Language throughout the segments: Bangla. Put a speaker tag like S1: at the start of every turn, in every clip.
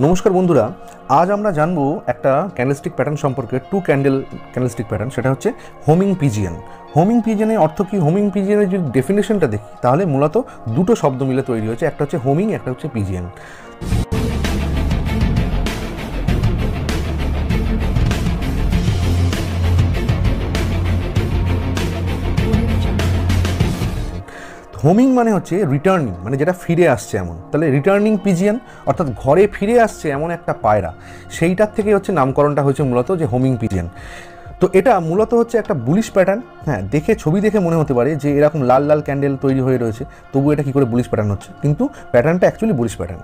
S1: নমস্কার বন্ধুরা, আজ আমরা জানবো একটা ক্যান্ডেলস্টিক প্যাটার্ন সম্পর্কে, টু ক্যান্ডেল ক্যান্ডেলস্টিক প্যাটার্ন। সেটা হচ্ছে হোমিং পিজিয়ন। হোমিং পিজিয়নের অর্থ কি? হোমিং পিজিয়নের যদি ডেফিনেশনটা দেখি তাহলে মূলত দুটো শব্দ মিলে তৈরি হয়েছে, একটা হচ্ছে হোমিং, একটা হচ্ছে পিজিয়ন। হোমিং মানে হচ্ছে রিটার্নিং, মানে যেটা ফিরে আসছে এমন। তাহলে রিটার্নিং পিজিয়ন অর্থাৎ ঘরে ফিরে আসছে এমন একটা পায়রা, সেইটার থেকে হচ্ছে নামকরণটা হয়েছে মূলত যে হোমিং পিজিয়ন। তো এটা মূলত হচ্ছে একটা বুলিশ প্যাটার্ন। হ্যাঁ, দেখে ছবি দেখে মনে হতে পারে যে এরকম লাল লাল ক্যান্ডেল তৈরি হয়ে রয়েছে, তবু এটা কী করে বুলিশ প্যাটার্ন হচ্ছে, কিন্তু প্যাটার্নটা অ্যাকচুয়ালি বুলিশ প্যাটার্ন।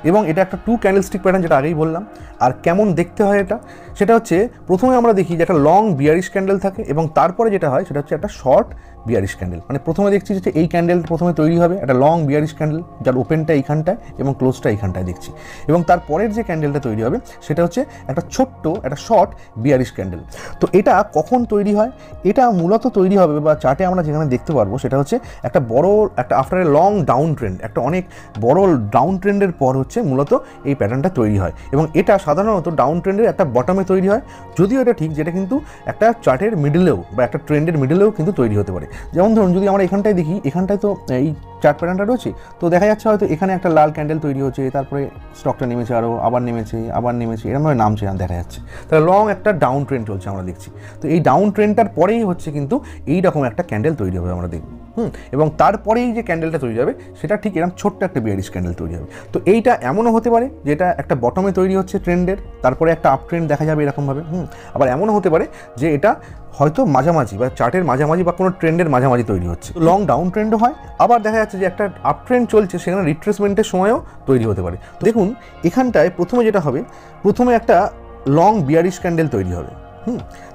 S1: এবং এটা একটা টু ক্যান্ডেলস্টিক প্যাটার্ন, যেটা আগেই বললাম। আর কেমন দেখতে হয় এটা, সেটা হচ্ছে প্রথমে আমরা দেখি যে একটা লং বিয়ারিশ ক্যান্ডেল থাকে, এবং তারপরে যেটা হয় সেটা হচ্ছে একটা শর্ট বিয়ারিশ ক্যান্ডেল। মানে প্রথমে দেখছি যে এই ক্যান্ডেল প্রথমে তৈরি হবে একটা লং বিয়ারিশ ক্যান্ডেল, যার ওপেনটা এইখানটায় এবং ক্লোজটা এইখানটায় দেখছি, এবং তারপরের যে ক্যান্ডেলটা তৈরি হবে সেটা হচ্ছে একটা ছোট্ট একটা শর্ট বিয়ারিশ ক্যান্ডেল। তো এটা কখন তৈরি হয়? এটা মূলত তৈরি হবে, বা চার্টে আমরা যেখানে দেখতে পারবো, সেটা হচ্ছে একটা বড় একটা after a long down trend, একটা অনেক বড় ডাউন ট্রেন্ডের পর হচ্ছে মূলত এই প্যাটার্নটা তৈরি হয়। এবং এটা সাধারণত ডাউন ট্রেন্ডের একটা বটমে তৈরি হয়, যদিও এটা ঠিক, যেটা কিন্তু একটা চার্টের মিডলেও বা একটা ট্রেন্ডের মিডলেও কিন্তু তৈরি হতে পারে। যেমন ধরুন, যদি আমরা এখানটায় দেখি, এখানটায় তো এই চার্ট প্যাটার্নটা রয়েছে, তো দেখা যাচ্ছে হয়তো এখানে একটা লাল ক্যান্ডেল তৈরি হচ্ছে, তারপরে স্টকটা নেমেছে, আরও আবার নেমেছে, আবার নেমেছে, এরকমভাবে নামছে দেখা যাচ্ছে। তাহলে লং একটা ডাউন ট্রেন্ড চলছে আমরা দেখছি। তো এই ডাউন ট্রেন্ডটার পরেই হচ্ছে কিন্তু এইরকম একটা ক্যান্ডেল তৈরি হবে আমরা দেখব। এবং তারপরেই যে ক্যান্ডেলটা তৈরি হবে সেটা ঠিক এরকম ছোট্ট একটা বিয়ারিশ ক্যান্ডেল তৈরি হবে। তো এইটা এমনও হতে পারে যেটা একটা বটমে তৈরি হচ্ছে ট্রেন্ডের, তারপরে একটা আপ ট্রেন্ড দেখা যাবে এরকমভাবে। আবার এমনও হতে পারে যে এটা হয়তো মাঝামাঝি বা চার্টের মাঝামাঝি বা কোনো ট্রেন্ডের মাঝামাঝি তৈরি হচ্ছে, লং ডাউন ট্রেন্ডও হয়। আবার দেখা যাচ্ছে যে একটা আপ ট্রেন্ড চলছে, সেখানে রিট্রেসমেন্টের সময়ও তৈরি হতে পারে। তো দেখুন, এখানটায় প্রথমে যেটা হবে, প্রথমে একটা লং বিয়ারিশ ক্যান্ডেল তৈরি হবে।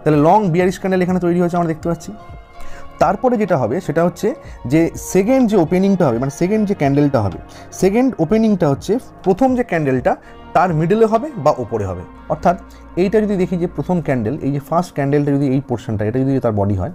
S1: তাহলে লং বিয়ারিশ ক্যান্ডেল এখানে তৈরি হয়েছে আমরা দেখতে পাচ্ছি। তারপরে যেটা হবে সেটা হচ্ছে যে সেকেন্ড যে ওপেনিংটা হবে, মানে সেকেন্ড যে ক্যান্ডেলটা হবে, সেকেন্ড ওপেনিংটা হচ্ছে প্রথম যে ক্যান্ডেলটা তার মিডলে হবে বা ওপরে হবে। অর্থাৎ এইটা যদি দেখি যে প্রথম ক্যান্ডেল, এই যে ফার্স্ট ক্যান্ডেলটা যদি এই পোর্শনটা, এটা যদি তার বডি হয়,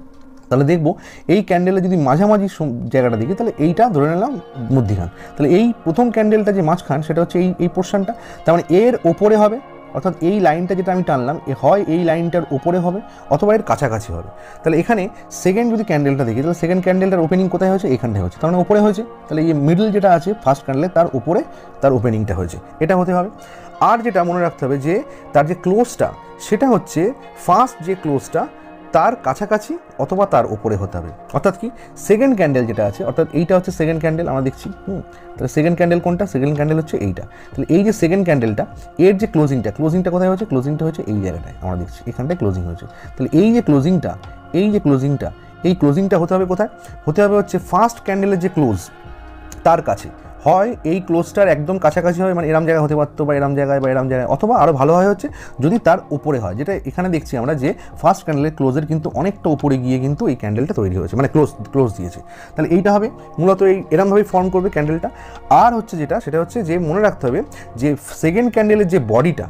S1: তাহলে দেখবো এই ক্যান্ডেলে যদি মাঝামাঝি জায়গাটা দেখি, তাহলে এইটা ধরে নিলাম মধ্যিখান। তাহলে এই প্রথম ক্যান্ডেলটা যে মাঝখান, সেটা হচ্ছে এই পোর্শনটা, তার মানে এর ওপরে হবে। অর্থাৎ এই লাইনটা যেটা আমি টানলাম, হয় এই লাইনটার ওপরে হবে অথবা এর কাছাকাছি হবে। তাহলে এখানে সেকেন্ড যদি ক্যান্ডেলটা দেখি, তাহলে সেকেন্ড ক্যান্ডেলটার ওপেনিং কোথায় হয়েছে? এখানটায় হচ্ছে, তার মানে ওপরে হয়েছে। তাহলে এই মিডল যেটা আছে ফার্স্ট ক্যান্ডেলে, তার উপরে তার ওপেনিংটা হয়েছে, এটা হতে হবে। আর যেটা মনে রাখতে হবে যে তার যে ক্লোজটা, সেটা হচ্ছে ফার্স্ট যে ক্লোজটা তার কাছাকাছি অথবা তার ওপরে হতে হবে। অর্থাৎ কি, সেকেন্ড ক্যান্ডেল যেটা আছে, অর্থাৎ এইটা হচ্ছে সেকেন্ড ক্যান্ডেল আমরা দেখছি। তাহলে সেকেন্ড ক্যান্ডেল কোনটা? সেকেন্ড ক্যান্ডেল হচ্ছে এইটা। তাহলে এই যে সেকেন্ড ক্যান্ডেলটা, এর যে ক্লোজিংটা কোথায় হচ্ছে? ক্লোজিংটা হচ্ছে এই জায়গাটায় আমরা দেখছি, এখানটায় ক্লোজিং হয়েছে। তাহলে এই যে ক্লোজিংটা হতে হবে কোথায়? হতে হবে হচ্ছে ফার্স্ট ক্যান্ডেলের যে ক্লোজ, তার কাছে। হয় এই ক্লোজটার একদম কাছাকাছি হয়, মানে এরম জায়গায় হতে পারতো, বা এরম জায়গায়, বা এরম জায়গায়, অথবা আরও ভালো হয় হচ্ছে যদি তার উপরে হয়, যেটা এখানে দেখছি আমরা যে ফার্স্ট ক্যান্ডেলের ক্লোজের কিন্তু অনেকটা উপরে গিয়ে কিন্তু এই ক্যান্ডেলটা তৈরি হয়েছে, মানে ক্লোজ দিয়েছে। তাহলে এইটা হবে মূলত এরমভাবেই ফর্ম করবে ক্যান্ডেলটা। আর হচ্ছে সেটা হচ্ছে যে মনে রাখতে হবে যে সেকেন্ড ক্যান্ডেলের যে বডিটা,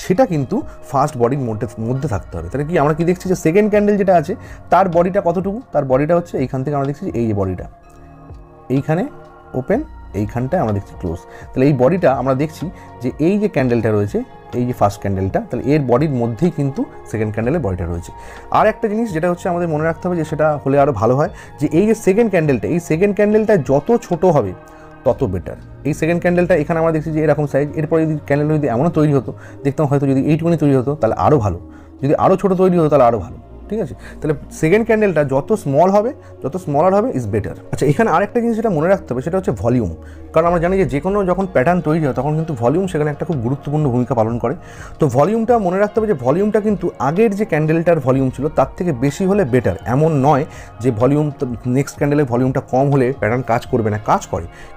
S1: সেটা কিন্তু ফার্স্ট বডির মধ্যে থাকতে হবে। তাহলে কি আমরা কি দেখছি যে সেকেন্ড ক্যান্ডেল যেটা আছে তার বডিটা কতটুকু? তার বডিটা হচ্ছে এইখান থেকে আমরা দেখছি এই যে বডিটা, এইখানে ওপেন, এইখানটায় আমরা দেখছি ক্লোজ। তাহলে এই বডিটা আমরা দেখছি যে এই যে ক্যান্ডেলটা রয়েছে, এই যে ফার্স্ট ক্যান্ডেলটা, তাহলে এর বডির মধ্যেই কিন্তু সেকেন্ড ক্যান্ডেলের বডিটা রয়েছে। আর একটা জিনিস যেটা হচ্ছে আমাদের মনে রাখতে হবে, যে সেটা হলে আরও ভালো হয়, যে এই যে সেকেন্ড ক্যান্ডেলটা, এই সেকেন্ড ক্যান্ডেলটা যত ছোট হবে তত বেটার। এই সেকেন্ড ক্যান্ডেলটা এখানে আমরা দেখছি যে এরকম সাইজ, এরপরে যদি ক্যান্ডেলটা যদি এমনও তৈরি হতো, দেখতাম হয়তো যদি এইটুকুনি তৈরি হতো তাহলে আরও ভালো, যদি আরও ছোটো তৈরি হতো তাহলে আরও ভালো। ঠিক আছে, তাহলে সেকেন্ড ক্যান্ডেলটা যত স্মলার হবে ইজ বেটার। আচ্ছা, এখানে আরেকটা জিনিস যেটা মনে রাখতে হবে সেটা হচ্ছে ভলিউম। কারণ আমরা জানি যে কোনো যখন প্যাটার্ন তৈরি হয় তখন কিন্তু ভলিউম সেখানে একটা খুব গুরুত্বপূর্ণ ভূমিকা পালন করে। তো ভলিউমটা মনে রাখতে হবে যে ভলিউমটা কিন্তু আগের যে ক্যান্ডেলটার ভলিউম ছিল তার থেকে বেশি হলে বেটার। এমন নয় যে ভলিউম নেক্সট ক্যান্ডেলের ভলিউমটা কম হলে প্যাটার্ন কাজ করবে না,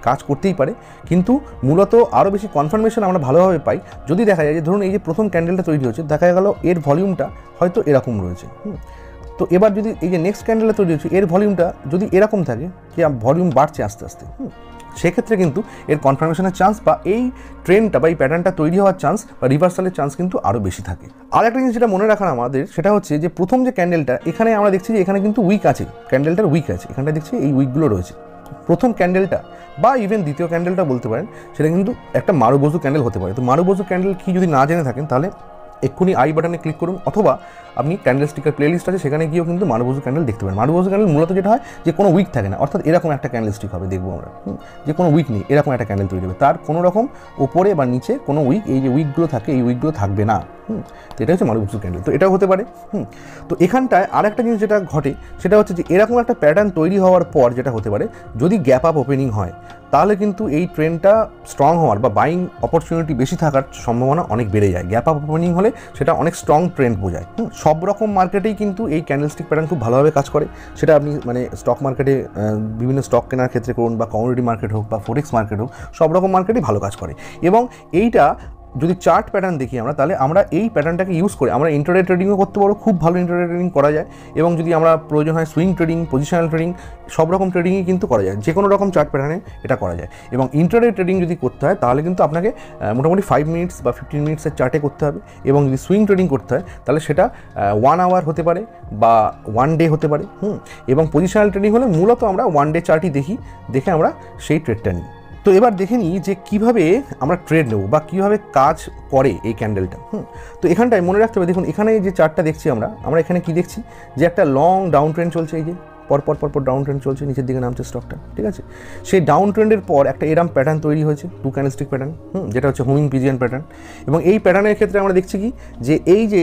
S1: কাজ করতেই পারে, কিন্তু মূলত আরও বেশি কনফার্মেশন আমরা ভালোভাবে পাই যদি দেখা যায় যে ধরুন এই যে প্রথম ক্যান্ডেলটা তৈরি হচ্ছে, দেখা গেল এর ভলিউমটা হয়তো এরকম রয়েছে। তো এবার যদি এই যে নেক্সট ক্যান্ডেলটা তৈরি হচ্ছে, এর ভলিউমটা যদি এরকম থাকে, যে ভলিউম বাড়ছে আস্তে আস্তে, সেক্ষেত্রে কিন্তু এর কনফার্মেশনের চান্স বা এই ট্রেন্ডটা বা এই প্যাটার্নটা তৈরি হওয়ার চান্স বা রিভার্সালের চান্স কিন্তু আরও বেশি থাকে। আর একটা জিনিস যেটা মনে রাখার আমাদের, সেটা হচ্ছে যে প্রথম যে ক্যান্ডেলটা, এখানে আমরা দেখছি যে এখানে কিন্তু উইক আছে, ক্যান্ডেলটার উইক আছে, এখানটা দেখছি এই উইকগুলো রয়েছে। প্রথম ক্যান্ডেলটা বা ইভেন দ্বিতীয় ক্যান্ডেলটা বলতে পারেন, সেটা কিন্তু একটা মারুবোজু ক্যান্ডেল হতে পারে। তো মারুবোজু ক্যান্ডেল কি যদি না জেনে থাকেন তাহলে এক্ষুনি আই বাটনে ক্লিক করুন, অথবা আপনি ক্যান্ডেল স্টিকার প্লেলিস্ট আছে সেখানে গিয়েও কিন্তু মারুবোজু ক্যান্ডেল দেখতে পারেন। মারুবোজু ক্যান্ডেল মূলত যেটা হয় যে কোনো উইক থাকে না, অর্থাৎ এরকম একটা ক্যান্ডেল স্টিক হবে, দেখবো আমরা যে কোনো উইক নেই, এরকম একটা ক্যান্ডেল তৈরি হবে, তার কোনো রকম ওপরে বা নিচে কোনো উইক, এই যে উইকগুলো থাকে এই উইকগুলো থাকবে না। তো এটা হচ্ছে মারুবোজু ক্যান্ডেল। তো এটাও হতে পারে। তো এখানটায় আর একটা জিনিস যেটা ঘটে সেটা হচ্ছে যে এরকম একটা প্যাটার্ন তৈরি হওয়ার পর যেটা হতে পারে, যদি গ্যাপ আপ ওপেনিং হয় তাহলে কিন্তু এই ট্রেন্ডটা স্ট্রং হওয়ার বা বাইং অপরচুনিটি বেশি থাকার সম্ভাবনা অনেক বেড়ে যায়। গ্যাপ আপ ওপেনিং হলে সেটা অনেক স্ট্রং ট্রেন্ড বোঝায়। সব রকম মার্কেটেই কিন্তু এই ক্যান্ডেলস্টিক প্যাটার্ন খুব ভালোভাবে কাজ করে। সেটা আপনি মানে স্টক মার্কেটে বিভিন্ন স্টক কেনার ক্ষেত্রে করুন, বা কমোডিটি মার্কেট হোক বা ফরেক্স মার্কেট হোক, সব রকম মার্কেটেই ভালো কাজ করে। এবং এইটা যদি চার্ট প্যাটার্ন দেখি আমরা, তাহলে আমরা এই প্যাটার্নটাকে ইউজ করে আমরা ইন্টারডে ট্রেডিংও করতে পারবো, খুব ভালো ইন্টারডে ট্রেডিং করা যায়। এবং যদি আমরা প্রয়োজন হয় সুইং ট্রেডিং, পজিশনাল ট্রেডিং, সব রকম ট্রেডিংই কিন্তু করা যায়, যে কোনো রকম চার্ট প্যাটার্নে এটা করা যায়। এবং ইন্টারডে ট্রেডিং যদি করতে হয় তাহলে কিন্তু আপনাকে মোটামুটি 5 মিনিটস বা 15 মিনিটসের চার্টে করতে হবে। এবং যদি সুইং ট্রেডিং করতে হয় তাহলে সেটা 1 আওয়ার হতে পারে বা 1 ডে হতে পারে। এবং পজিশনাল ট্রেডিং হলে মূলত আমরা 1 ডে চার্টই দেখে আমরা সেই ট্রেডটা নিই। তো এবার দেখে নিই যে কীভাবে আমরা ট্রেড নেব বা কীভাবে কাজ করে এই ক্যান্ডেলটা। তো এখানটায় মনে রাখতে হবে, দেখুন এখানে যে চার্টটা দেখছি আমরা এখানে কি দেখছি যে একটা লং ডাউন ট্রেন্ড চলছে, এই যে পরপর ডাউন ট্রেন্ড চলছে, নিচের দিকে নামছে স্টকটা, ঠিক আছে। সেই ডাউন ট্রেন্ডের পর একটা এরম প্যাটার্ন তৈরি হয়েছে, 2 ক্যান্ডেলস্টিক প্যাটার্ন, যেটা হচ্ছে হোমিং পিজিয়ান প্যাটার্ন। এবং এই প্যাটার্নের ক্ষেত্রে আমরা দেখছি কি যে এই যে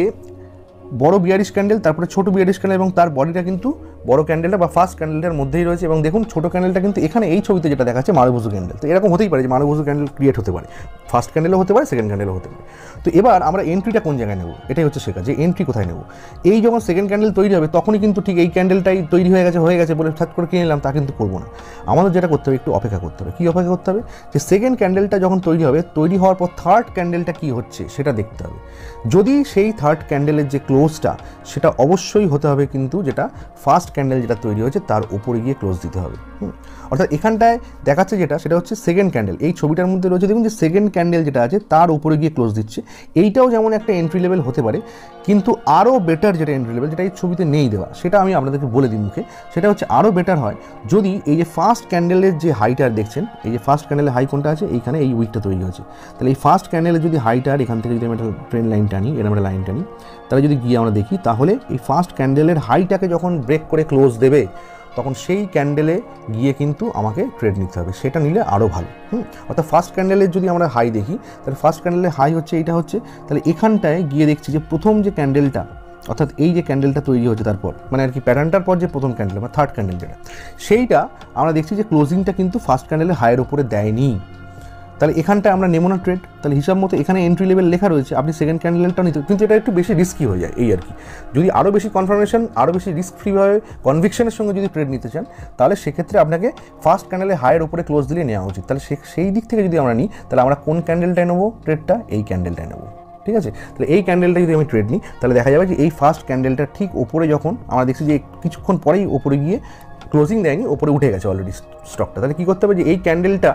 S1: বড় বিয়ারিশ ক্যান্ডেল, তারপরে ছোট বিয়ারিশ ক্যান্ডেল, এবং তার বডিটা কিন্তু বড় ক্যান্ডেলটা বা ফার্স্ট ক্যান্ডেলটার মধ্যেই রয়েছে। এবং দেখুন ছোট ক্যান্ডেলটা কিন্তু এখানে এই ছবিতে যেটা দেখাচ্ছে মারুবোজু ক্যান্ডেল। তো এরকম হতেই পারে যে মারুবোজু ক্যান্ডেল ক্রিয়েট হতে পারে, ফার্স্ট ক্যান্ডেলও হতে পারে, সেকেন্ড ক্যান্ডেলও হতে পারে। তো এবার আমরা এন্ট্রিটা কোন জায়গায় নেব, এটাই হচ্ছে শেখা, যে এন্ট্রি কোথায় নেব। এই যখন সেকেন্ড ক্যান্ডেল তৈরি হবে তখনই কিন্তু ঠিক এই ক্যান্ডেলটাই তৈরি হয়ে গেছে বলে ঠাট করে কিনে নিলাম তা কিন্তু করবো না। আমাদের যেটা করতে হবে, একটু অপেক্ষা করতে হবে। কী অপেক্ষা করতে হবে, যে সেকেন্ড ক্যান্ডেলটা যখন তৈরি হবে, তৈরি হওয়ার পর থার্ড ক্যান্ডেলটা কী হচ্ছে সেটা দেখতে হবে। যদি সেই থার্ড ক্যান্ডেলের যে ক্লোজটা সেটা অবশ্যই হতে হবে কিন্তু যেটা ফার্স্ট ক্যান্ডেল যেটা তৈরি হয়েছে তার উপরে গিয়ে ক্লোজ দিতে হবে। অর্থাৎ এখানটায় দেখাচ্ছে সেটা হচ্ছে সেকেন্ড ক্যান্ডেল, এই ছবিটার মধ্যে রয়েছে দেখুন যে সেকেন্ড ক্যান্ডেল যেটা আছে তার উপরে গিয়ে ক্লোজ দিচ্ছে। এইটাও যেমন একটা এন্ট্রি লেভেল হতে পারে, কিন্তু আরও বেটার যেটা এন্ট্রি লেভেল, যেটা এই ছবিতে নেই দেওয়া, সেটা আমি আপনাদেরকে বলে দিই মুখে। সেটা হচ্ছে আরও বেটার হয় যদি এই যে ফার্স্ট ক্যান্ডেলের যে হাইটার দেখছেন, এই যে ফার্স্ট ক্যান্ডেলের হাই কোনটা আছে, এইখানে এই উইকটা তৈরি হয়েছে, তাহলে এই ফার্স্ট ক্যান্ডেলের যদি হাইটার এখান থেকে যদি আমি একটা ট্রেন লাইন টানি, এরকম একটা লাইন টানি, তাহলে যদি গিয়ে আমরা দেখি, তাহলে এই ফার্স্ট ক্যান্ডেলের হাইটাকে যখন ব্রেক করে ক্লোজ দেবে তখন সেই ক্যান্ডেলে গিয়ে কিন্তু আমাকে ট্রেড নিতে হবে, সেটা নিলে আরও ভালো। অর্থাৎ ফার্স্ট ক্যান্ডেলের যদি আমরা হাই দেখি, তাহলে ফার্স্ট ক্যান্ডেলের হাই হচ্ছে এইটা হচ্ছে, তাহলে এখানটায় গিয়ে দেখছি যে প্রথম যে ক্যান্ডেলটা, অর্থাৎ এই যে ক্যান্ডেলটা তৈরি হচ্ছে তারপর মানে আর কি প্যাটার্নটার পর যে প্রথম ক্যান্ডেল বা থার্ড ক্যান্ডেল যেটা, সেইটা আমরা দেখছি যে ক্লোজিংটা কিন্তু ফার্স্ট ক্যান্ডেলের হাইয়ের উপরে দেয়নি। তাহলে এখানটায় আমরা নেব না ট্রেড। তাহলে হিসাব মতো এখানে এন্ট্রি লেভেল লেখা রয়েছে, আপনি সেকেন্ড ক্যান্ডেলটা নিতে, কিন্তু এটা একটু বেশি রিস্কি হয়ে যায় এই আর কি। যদি আরও বেশি কনফার্মেশন, আরও বেশি রিস্ক ফ্রিভাবে কনভিকশনের সঙ্গে যদি ট্রেড নিতে চান, তাহলে সেক্ষেত্রে আপনাকে ফার্স্ট ক্যান্ডেলের হাইয়ের উপরে ক্লোজ দিলে নেওয়া উচিত। তাহলে সেই দিক থেকে যদি আমরা নিই, তাহলে আমরা কোন ক্যান্ডেলটায় নেবো ট্রেডটা, এই ক্যান্ডেলটায় নেবো, ঠিক আছে। তাহলে এই ক্যান্ডেলটা যদি আমি ট্রেড নিই, তাহলে দেখা যাবে যে এই ফার্স্ট ক্যান্ডেলটা ঠিক ওপরে যখন আমরা দেখছি যে কিছুক্ষণ পরেই ওপরে গিয়ে ক্লোজিং দেয়নি, ওপরে উঠে গেছে অলরেডি স্টকটা। তাহলে কী করতে হবে, যে এই ক্যান্ডেলটা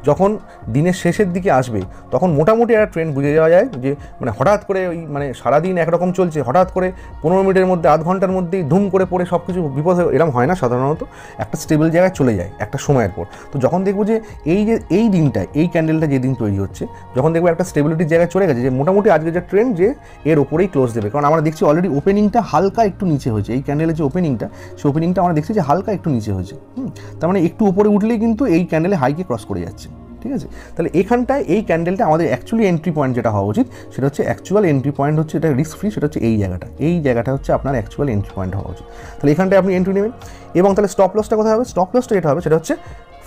S1: যখন দিনের শেষের দিকে আসবে তখন মোটামুটি একটা ট্রেন্ড বুঝে যাওয়া যায় যে মানে হঠাৎ করে ওই মানে সারাদিন একরকম চলছে, হঠাৎ করে 15 মিনিটের মধ্যে, আধ ঘন্টার মধ্যেই ধুম করে পড়ে সব কিছু বিপদ এরকম হয় না সাধারণত, একটা স্টেবল জায়গায় চলে যায় একটা সময়ের পর। তো যখন দেখবো যে এই দিনটায় এই ক্যান্ডেলটা যেদিন তৈরি হচ্ছে, যখন দেখবো একটা স্টেবিলিটির জায়গায় চলে গেছে, যে মোটামুটি আজকে যে ট্রেন্ড যে এর ওপরেই ক্লোজ দেবে, কারণ আমরা দেখছি অলরেডি ওপেনিংটা হালকা একটু নিচে হয়েছে, এই ক্যান্ডেলের যে ওপেনিংটা, সেই ওপেনিংটা আমরা দেখছি যে হালকা একটু নিচে হয়েছে। তার মানে একটু উপরে উঠলেই কিন্তু এই ক্যান্ডেলে হাইকে ক্রস করে যাচ্ছে, ঠিক আছে। তাহলে এখানটায় এই ক্যান্ডেলটা আমাদের অ্যাকচুয়ালি এন্ট্রি পয়েন্ট যেটা হওয়া উচিত, সেটা হচ্ছে অ্যাকচুয়াল এন্ট্রি পয়েন্ট হচ্ছে, এটা রিস্ক ফ্রি, সেটা হচ্ছে এই জায়গাটা হচ্ছে আপনার অ্যাকচুয়াল এন্ট্রি পয়েন্ট হওয়া উচিত। তাহলে এখানটায় আপনি এন্ট্রি নেবেন। এবং তাহলে স্টপ লসটা কোথায় হবে, স্টপ লসটা যেটা হবে সেটা হচ্ছে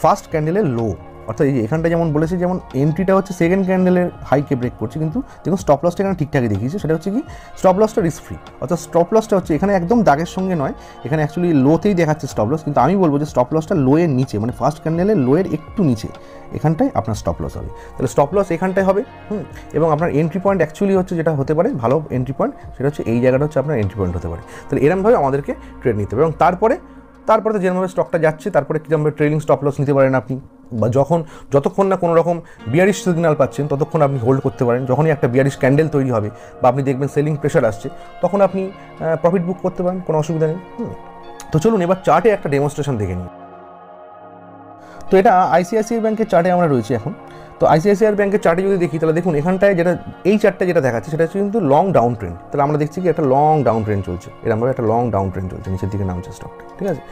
S1: ফার্স্ট ক্যান্ডেলের লো, অর্থাৎ এই যে এখানটা যেমন বলেছে, যেমন এন্ট্রিটা হচ্ছে সেকেন্ড ক্যান্ডেলের হাইকে ব্রেক করছে, কিন্তু দেখুন স্টপ লসটা এখানে ঠিকঠাকই দেখিয়েছে, সেটা হচ্ছে কি স্টপ লসটা রিস্ক ফ্রি, অর্থাৎ স্টপ লসটা হচ্ছে এখানে একদম দাগের সঙ্গে নয়, এখানে অ্যাকচুয়ালি লোতেই দেখাচ্ছে স্টপ লস, কিন্তু আমি বলবো যে স্টপ লসটা লোয়ের নিচে, মানে ফার্স্ট ক্যান্ডেলের লোয়ের একটু নিচে, এখানটায় আপনার স্টপ লস হবে। তাহলে স্টপ লস এখানটায় হবে। এবং আপনার এন্ট্রি পয়েন্ট অ্যাকচুয়ালি হচ্ছে যেটা হতে পারে ভালো এন্ট্রি পয়েন্ট, সেটা হচ্ছে এই জায়গাটা হচ্ছে আপনার এন্ট্রি পয়েন্ট হতে পারে। তাহলে এরকমভাবে আমাদেরকে ট্রেড নিতে হবে। এবং তারপরে তো যেভাবে স্টকটা যাচ্ছে, তারপরে কীভাবে ট্রেলিং স্টপ লস নিতে পারেন আপনি, বা যতক্ষণ না কোনো রকম বিয়ারিশ সিগন্যাল পাচ্ছেন ততক্ষণ আপনি হোল্ড করতে পারেন। যখনই একটা বিয়ারিশ ক্যান্ডেল তৈরি হবে বা আপনি দেখবেন সেলিং প্রেশার আসছে, তখন আপনি প্রফিট বুক করতে পারেন, কোনো অসুবিধা নেই। তো চলুন এবার চার্টে একটা ডেমনস্ট্রেশন দেখে নিই। তো এটা আইসিআইসিআই ব্যাংকের চার্টে আমরা রয়েছি এখন। তো আইসিআইসিআই ব্যাংকের চার্টে যদি দেখি তাহলে দেখুন এখানটায় যেটা এই চার্টটা যেটা দেখাচ্ছে সেটা হচ্ছে কিন্তু লং ডাউন ট্রেন্ড। তাহলে আমরা দেখছি কি একটা লং ডাউন ট্রেন্ড চলছে, এরকমভাবে একটা লং ডাউন ট্রেন্ড চলছে, নিচের দিকে নামছে স্টকটা, ঠিক আছে।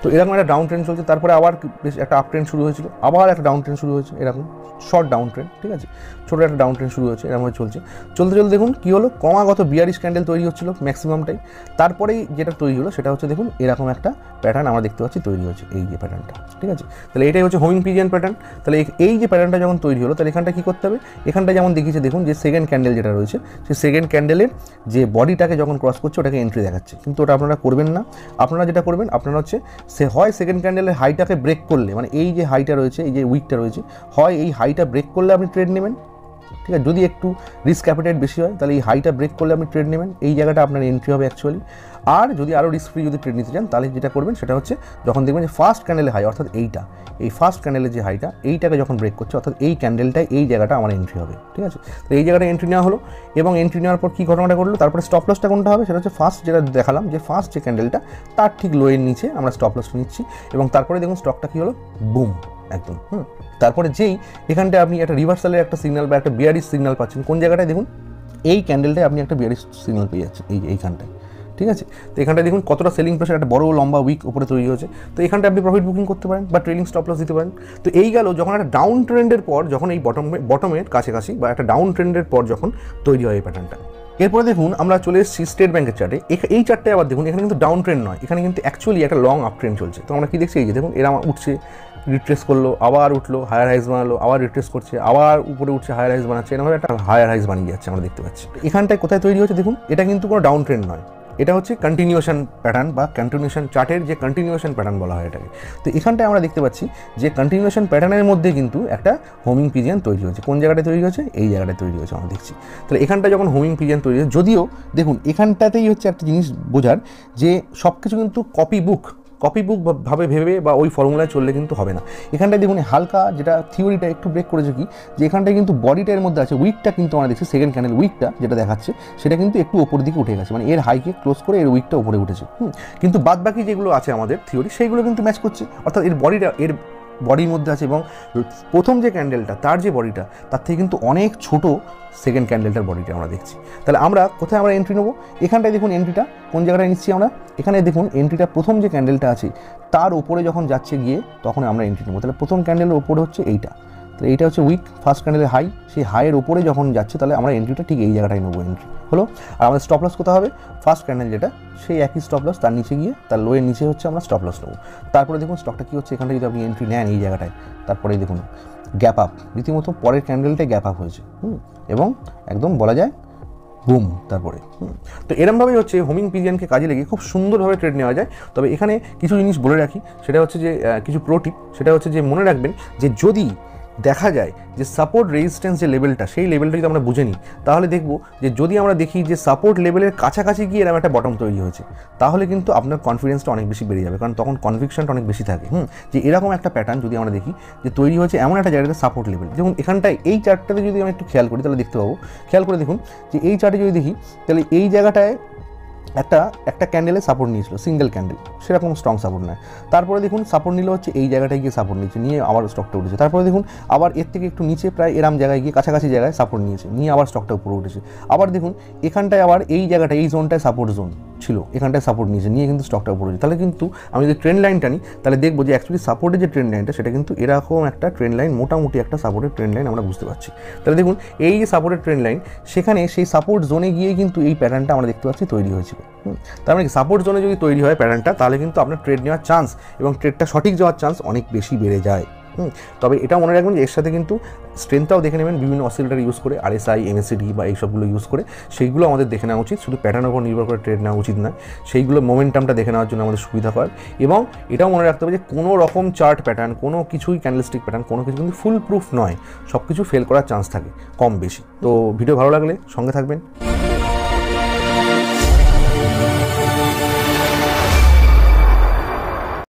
S1: তো এরকম একটা ডাউন ট্রেন্ড চলছে, তারপরে আবার বেশ একটা আপ ট্রেন্ড শুরু হয়েছিল, আবার একটা ডাউন ট্রেন্ড শুরু হয়েছে, এরকম শর্ট ডাউন ট্রেন্ড, ঠিক আছে, ছোটো একটা ডাউন ট্রেন্ড শুরু হয়েছে, এরকমভাবে চলছে। চলতে চলতে দেখুন কী হলো, ক্রমাগত বিয়ারিশ ক্যান্ডেল তৈরি হচ্ছিল ম্যাক্সিমামটাই। তারপরেই যেটা তৈরি হলো সেটা হচ্ছে দেখুন এরকম একটা প্যাটার্ন আমরা দেখতে পাচ্ছি তৈরি হচ্ছে, এই যে প্যাটার্নটা, ঠিক আছে। তাহলে এটাই হচ্ছে হোমিং পিজিয়ান প্যাটার্ন। তাহলে এই যে প্যাটার্নটা যখন তৈরি হলো তাহলে এখানটা কী করতে হবে, এখানটা যেমন দেখিয়েছে দেখুন যে সেকেন্ড ক্যান্ডেল যেটা রয়েছে সেই সেকেন্ড ক্যান্ডেলের যে বডিটাকে যখন ক্রস করছে ওটাকে এন্ট্রি দেখাচ্ছে, কিন্তু ওটা আপনারা করবেন না। আপনারা যেটা করবেন আপনারা হচ্ছে সে হয় সেকেন্ড ক্যান্ডেলের হাইটাকে ব্রেক করলে, মানে এই যে হাইটা রয়েছে, এই যে উইকটা রয়েছে, হয় এই হাইটা ব্রেক করলে আপনি ট্রেড নেবেন, ঠিক আছে। যদি একটু রিস্ক অ্যাপিটাইট বেশি হয় তাহলে এই হাইটা ব্রেক করলে আপনি ট্রেড নেবেন, এই জায়গাটা আপনার এন্ট্রি হবে অ্যাকচুয়ালি। আর যদি আরও রিস্ক ফ্রি যদি ট্রেড নিতে চান তাহলে যেটা করবেন সেটা হচ্ছে যখন দেখবেন যে ফার্স্ট ক্যান্ডেলে হাই, অর্থাৎ এইটা, এই ফার্স্ট ক্যান্ডেলের যে হাইটা এইটাকে যখন ব্রেক করছে, অর্থাৎ এই ক্যান্ডেলটায় এই জায়গাটা আমার এন্ট্রি হবে, ঠিক আছে। তো এই জায়গাটা এন্ট্রি নেওয়া হলো, এবং এন্ট্রি নেওয়ার পর কী ঘটনাটা ঘটলো, তারপরে স্টপ লসটা কোনটা হবে, সেটা হচ্ছে ফার্স্ট যেটা দেখালাম যে ফার্স্ট যে ক্যান্ডেলটা তার ঠিক লোয়ের নিচে আমরা স্টপ লসটা নিচ্ছি, এবং তারপরে দেখুন স্টকটা কী হলো, বুম একদম। তারপরে যেই এখানটায় আপনি একটা রিভার্সালের একটা সিগন্যাল বা একটা বিয়ারিশ সিগন্যাল পাচ্ছেন, কোন জায়গাটায় দেখুন এই ক্যান্ডেলটায় আপনি একটা বিয়ারিশ সিগন্যাল পেয়ে যাচ্ছেন, এইখানটায়, ঠিক আছে। তো এখানটায় দেখুন কতটা সেলিং প্রেশার একটা বড় লম্বা উইক উপরে তৈরি হয়েছে। তো এখানটায় আপনি প্রফিট বুকিং করতে পারেন বা ট্রেলিং স্টপ লস দিতে পারেন। তো এই গেল যখন একটা ডাউন ট্রেন্ডের পর, যখন এই বটমের কাছাকাছি বা একটা ডাউন ট্রেন্ডের পর যখন তৈরি হয় এই প্যাটার্নটা। এরপরে দেখুন আমরা চলে এসেছি স্টেট ব্যাংকের চার্টে। এই চার্টে আবার দেখুন এখানে কিন্তু ডাউন ট্রেন্ড নয়, এখানে কিন্তু অ্যাকচুয়ালি একটা লং আপ ট্রেন্ড চলছে। তো আমরা কি দেখছি, এই যে দেখুন এরা উঠছে, রিট্রেস করলো, আবার উঠলো, হায়ার হাইজ বানালো, আবার রিট্রেস করছে, আবার উপরে উঠছে, হায়ার হাইজ বানাচ্ছে, এরকমভাবে একটা হায়ার হাইজ বানিয়ে যাচ্ছে আমরা দেখতে পাচ্ছি। এখানটায় কোথায় তৈরি হচ্ছে দেখুন, এটা কিন্তু কোনো ডাউন ট্রেন্ড নয়, এটা হচ্ছে কন্টিনিউশন প্যাটার্ন বা কন্টিনিউশন চার্টের যে কন্টিনিউশন প্যাটার্ন বলা হয় এটাকে। তো এখানটায় আমরা দেখতে পাচ্ছি যে কন্টিনিউশন প্যাটার্নের মধ্যে কিন্তু একটা হোমিং পিজিয়ান তৈরি হয়েছে। কোন জায়গাটায় তৈরি হয়েছে, এই জায়গাটায় তৈরি হয়েছে আমরা দেখছি। তাহলে এখানটা যখন হোমিং পিজিয়ান তৈরি হয়েছে, যদিও দেখুন এখানটাতেই হচ্ছে একটা জিনিস বোঝার যে সব কিছু কিন্তু কপি বুক ভাবে ভেবে বা ওই ফর্মুলায় চললে কিন্তু হবে না। এখানটায় দেখুন হালকা যেটা থিওরিটা একটু ব্রেক করেছে কি, যে এখানটায় কিন্তু বডিটার মধ্যে আছে, উইকটা কিন্তু আমরা দেখছি সেকেন্ড ক্যান্ডেল উইকটা যেটা দেখাচ্ছে সেটা কিন্তু একটু ওপর দিকে উঠে গেছে, মানে এর হাইকে ক্লোজ করে এর উইকটা উপরে উঠেছে। কিন্তু বাদ বাকি যেগুলো আছে আমাদের থিওরি সেইগুলো কিন্তু ম্যাচ করছে, অর্থাৎ এর বডির মধ্যে আছে, এবং প্রথম যে ক্যান্ডেলটা তার যে বডিটা তার থেকে কিন্তু অনেক ছোট সেকেন্ড ক্যান্ডেলটার বডিটা আমরা দেখছি। তাহলে আমরা কোথায় আমরা এন্ট্রি নেবো, এখানটায় দেখুন এন্ট্রিটা কোন জায়গাটায় নিচ্ছি আমরা, এখানে দেখুন এন্ট্রিটা প্রথম যে ক্যান্ডেলটা আছে তার উপরে যখন যাচ্ছে গিয়ে তখন আমরা এন্ট্রি নেবো। তাহলে প্রথম ক্যান্ডেলের উপরে হচ্ছে এইটা, তাহলে এইটা হচ্ছে উইক, ফার্স্ট ক্যান্ডেলের হাই, সেই হাইয়ের উপরে যখন যাচ্ছে তাহলে আমরা এন্ট্রিটা ঠিক এই জায়গাটায় নেবো, এন্ট্রি হলো। আর আমাদের স্টপ লস কোথায় হবে, ফার্স্ট ক্যান্ডেল যেটা সেই একই স্টপ লস, তার নিচে গিয়ে তার লোয়ের নিচে হচ্ছে আমরা স্টপ লস নেবো। তারপরে দেখুন স্টকটা কী হচ্ছে, এখানটা যদি আপনি এন্ট্রি নেন এই জায়গাটায়, তারপরে দেখুন গ্যাপ আপ, রীতিমতো পরের ক্যান্ডেলটাই গ্যাপ আপ হয়েছে, এবং একদম বলা যায় বুম তারপরে। তো এরমভাবেই হচ্ছে হোমিং পিজিয়ানকে কাজে লেগে খুব সুন্দরভাবে ট্রেড নেওয়া যায়। তবে এখানে কিছু জিনিস বলে রাখি, সেটা হচ্ছে যে কিছু প্রো টিপ, সেটা হচ্ছে যে মনে রাখবেন যে যদি দেখা যায় যে সাপোর্ট রেজিস্ট্যান্স যে লেভেলটা সেই লেভেলটা যদি আমরা বুঝে নিই তাহলে দেখব যে যদি আমরা দেখি যে সাপোর্ট লেভেলের কাছাকাছি গিয়ে এরকম একটা বটম তৈরি হয়েছে তাহলে কিন্তু আপনার কনফিডেন্সটা অনেক বেশি বেড়ে যাবে, কারণ তখন কনভিকশনটা অনেক বেশি থাকে। যে এরকম একটা প্যাটার্ন যদি আমরা দেখি যে তৈরি হয়েছে এমন একটা জায়গাতে সাপোর্ট লেভেল, যেমন এখানটায় এই চার্টটাতে যদি আমরা একটু খেয়াল করি তাহলে দেখতে পাবো, খেয়াল করে দেখুন যে এই চার্টে যদি দেখি তাহলে এই জায়গাটায় একটা ক্যান্ডেলে সাপোর্ট নিয়েছিল, সিঙ্গেল ক্যান্ডেল, সেরকম স্ট্রং সাপোর্ট নয়। তারপরে দেখুন সাপোর্ট নিল হচ্ছে এই জায়গাটায় গিয়ে সাপোর্ট নিয়েছে, নিয়ে আবার স্টকটা উঠেছে। তারপরে দেখুন আবার এর থেকে একটু নিচে প্রায় এরম জায়গায় গিয়ে কাছাকাছি জায়গায় সাপোর্ট নিয়েছে, নিয়ে আবার স্টকটা উপরে উঠেছে। আবার দেখুন এখানটায় আবার এই জায়গাটা, এই জোনটায় সাপোর্ট জোন ছিল, এখানটায় সাপোর্ট নিয়েছে, নিয়ে কিন্তু স্টকটা উপরে উঠেছে। তাহলে কিন্তু আমি যদি ট্রেন্ড লাইনটা নিই তাহলে দেখবো যে অ্যাকচুয়ালি সাপোর্টের যে ট্রেন্ড লাইনটা সেটা কিন্তু এরকম একটা ট্রেন্ড লাইন, মোটামুটি একটা সাপোর্টের ট্রেন্ড লাইন আমরা বুঝতে পারছি। তাহলে দেখুন এই যে সাপোর্টের ট্রেন্ড লাইন, সেখানে সেই সাপোর্ট জোনে গিয়ে কিন্তু এই প্যাটার্নটা আমরা দেখতে পাচ্ছি তৈরি হয়েছিল। তার মানে সাপোর্ট জোনে যদি তৈরি হয় প্যাটার্নটা তাহলে কিন্তু আপনার ট্রেড নেওয়ার চান্স এবং ট্রেডটা সঠিক যাওয়ার চান্স অনেক বেশি বেড়ে যায়। তবে এটা মনে রাখবেন যে এর সাথে কিন্তু স্ট্রেংথটাও দেখে নেবেন, বিভিন্ন অসিলেটর ইউজ করে, RSI, MACD বা এইসবগুলো ইউজ করে সেইগুলো আমাদের দেখে নেওয়া উচিত। শুধু প্যাটার্নের উপর নির্ভর করে ট্রেড নেওয়া উচিত নয়, সেইগুলো মোমেন্টামটা দেখে নেওয়ার জন্য আমাদের সুবিধা হয়। এবং এটাও মনে রাখতে হবে যে কোনো রকম চার্ট প্যাটার্ন, কোনো কিছুই ক্যান্ডেলস্টিক প্যাটার্ন, কোনো কিছু কিন্তু ফুল প্রুফ নয়, সব কিছু ফেল করার চান্স থাকে কম বেশি। তো ভিডিও ভালো লাগলে সঙ্গে থাকবেন।